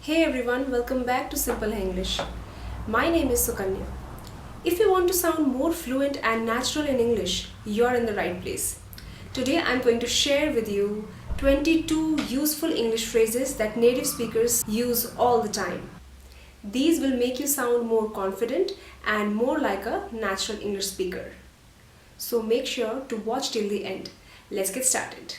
Hey everyone, welcome back to Simple English. My name is Sukanya. If you want to sound more fluent and natural in English, you're in the right place. Today I'm going to share with you 22 useful English phrases that native speakers use all the time. These will make you sound more confident and more like a natural English speaker. So make sure to watch till the end. Let's get started.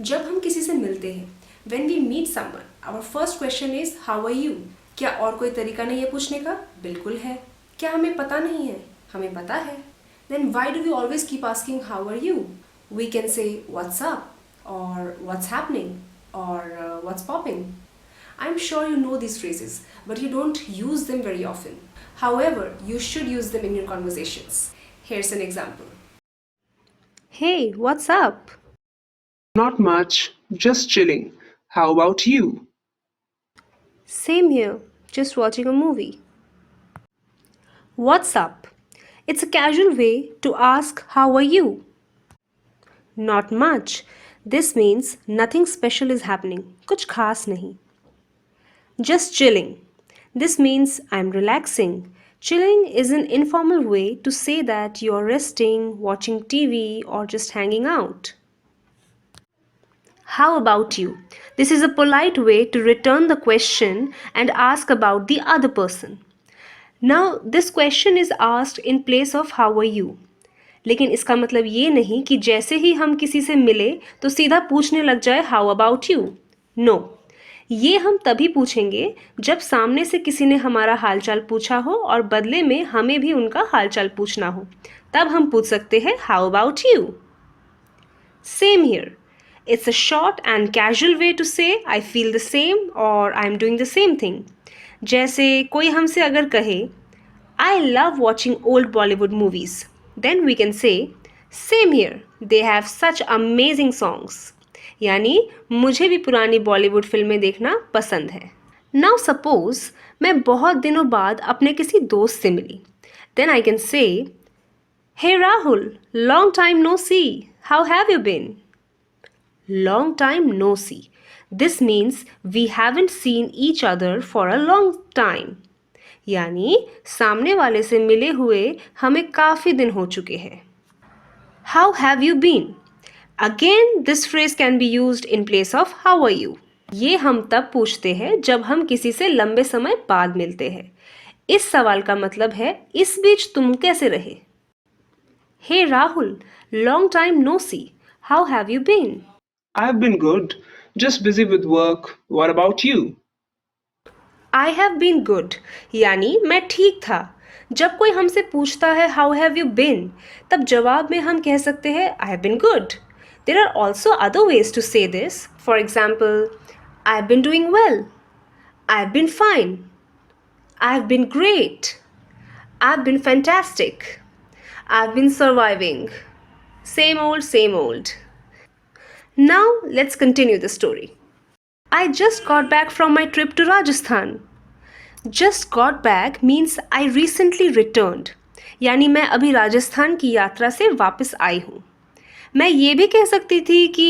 जब हम किसी से मिलते हैं, when we meet someone, our first question is how are you? क्या और कोई तरीका नहीं है पूछने का? बिल्कुल है. क्या हमें पता नहीं है? हमें पता है. Then why do we always keep asking how are you? We can say what's up or what's happening or what's popping. I'm sure you know these phrases, but you don't use them very often. However, you should use them in your conversations. Here's an example. Hey, what's up? Not much, just chilling. How about you? Same here, just watching a movie. What's up? It's a casual way to ask how are you? Not much. This means nothing special is happening. कुछ खास नहीं. Just chilling. This means I'm relaxing. Chilling is an informal way to say that you're resting, watching TV, or just hanging out. How about you? This is a polite way to return the question and ask about the other person. Now, this question is asked in place of how are you? लेकिन इसका मतलब ये नहीं कि जैसे ही हम किसी से मिले तो सीधा पूछने लग जाए हाउ अबाउट यू. नो, ये हम तभी पूछेंगे जब सामने से किसी ने हमारा हालचाल पूछा हो और बदले में हमें भी उनका हालचाल पूछना हो. तब हम पूछ सकते हैं how about you. Same here. It's a short and casual way to say I feel the same or I'm doing the same thing. जैसे कोई हमसे अगर कहे I love watching old Bollywood movies, then we can say same here, they have such amazing songs. यानी मुझे भी पुरानी बॉलीवुड फिल्में देखना पसंद है. Now suppose मैं बहुत दिनों बाद अपने किसी दोस्त से मिली. Then I can say Hey Rahul, long time no see, how have you been? Long time no see. This means we haven't seen each other for a long time. यानी सामने वाले से मिले हुए हमें काफ़ी दिन हो चुके हैं. How have you been? Again, this phrase can be used in place of how are you. ये हम तब पूछते हैं जब हम किसी से लंबे समय बाद मिलते हैं. इस सवाल का मतलब है इस बीच तुम कैसे रहे. Hey Rahul, long time no see. How have you been? I've been good, just busy with work. What about you? I have been good यानी मैं ठीक था. जब कोई हमसे पूछता है हाउ हैव यू बीन, तब जवाब में हम कह सकते हैं I have been good. There are also other ways to say this. For example, I have been doing well, I have been fine, I have been great, I have been fantastic, I have been surviving. Same old same old. Now let's continue the story. I just got back from my trip to Rajasthan. Just got back means I recently returned. यानी मैं अभी राजस्थान की यात्रा से वापस आई हूँ. मैं ये भी कह सकती थी कि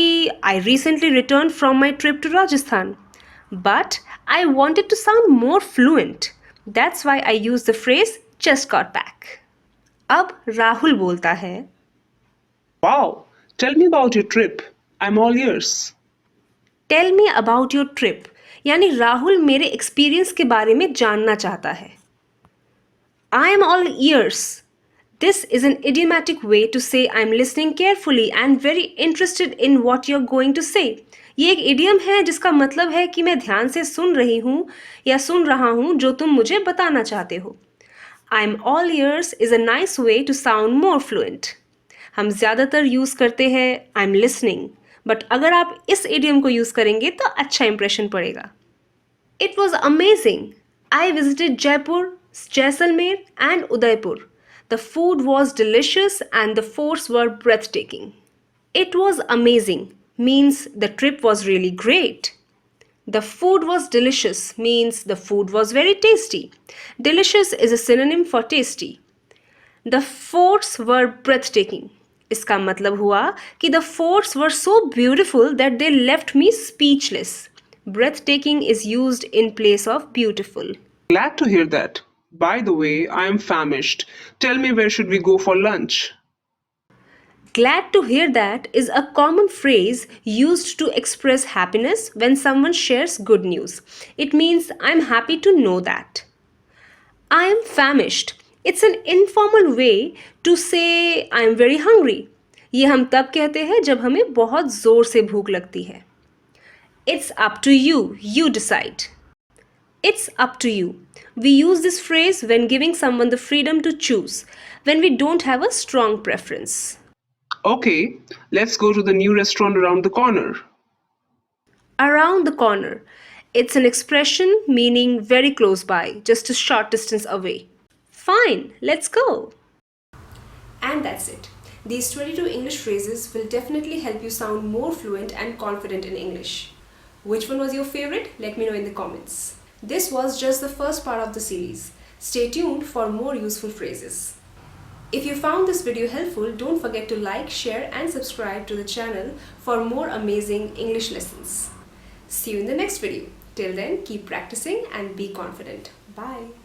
I recently returned from my trip to Rajasthan. But I wanted to sound more fluent. That's why I used the phrase just got back. अब राहुल बोलता है Wow, tell me about your trip. I'm all ears. Tell me about your trip. यानी राहुल मेरे experience के बारे में जानना चाहता है. I am all ears. This is an idiomatic way to say I am listening carefully and very interested in what you are going to say. ये एक इडियम है जिसका मतलब है कि मैं ध्यान से सुन रही हूँ या सुन रहा हूँ जो तुम मुझे बताना चाहते हो. I am all ears is a nice way to sound more fluent. हम ज़्यादातर यूज़ करते हैं आई एम लिसनिंग, बट अगर आप इस इडियम को यूज़ करेंगे तो अच्छा इंप्रेशन पड़ेगा. It was amazing. I visited Jaipur, Jaisalmer and Udaipur. The food was delicious and the forts were breathtaking. It was amazing means the trip was really great. The food was delicious means the food was very tasty. Delicious is a synonym for tasty. The forts were breathtaking. इसका मतलब हुआ कि the forts were so beautiful that they left me speechless. Breathtaking is used in place of beautiful. Glad to hear that. By the way, I am famished. Tell me, where should we go for lunch? Glad to hear that is a common phrase used to express happiness when someone shares good news. It means I'm happy to know that. I am famished. It's an informal way to say I am very hungry. ये हम तब कहते हैं जब हमें बहुत ज़ोर से भूख लगती है. It's up to you. You decide. It's up to you. We use this phrase when giving someone the freedom to choose, when we don't have a strong preference. Okay, let's go to the new restaurant around the corner. Around the corner. It's an expression meaning very close by, just a short distance away. Fine, let's go. And that's it. These 22 English phrases will definitely help you sound more fluent and confident in English. Which one was your favorite? Let me know in the comments. This was just the first part of the series. Stay tuned for more useful phrases. If you found this video helpful, don't forget to like, share and subscribe to the channel for more amazing English lessons. See you in the next video. Till then, keep practicing and be confident. Bye.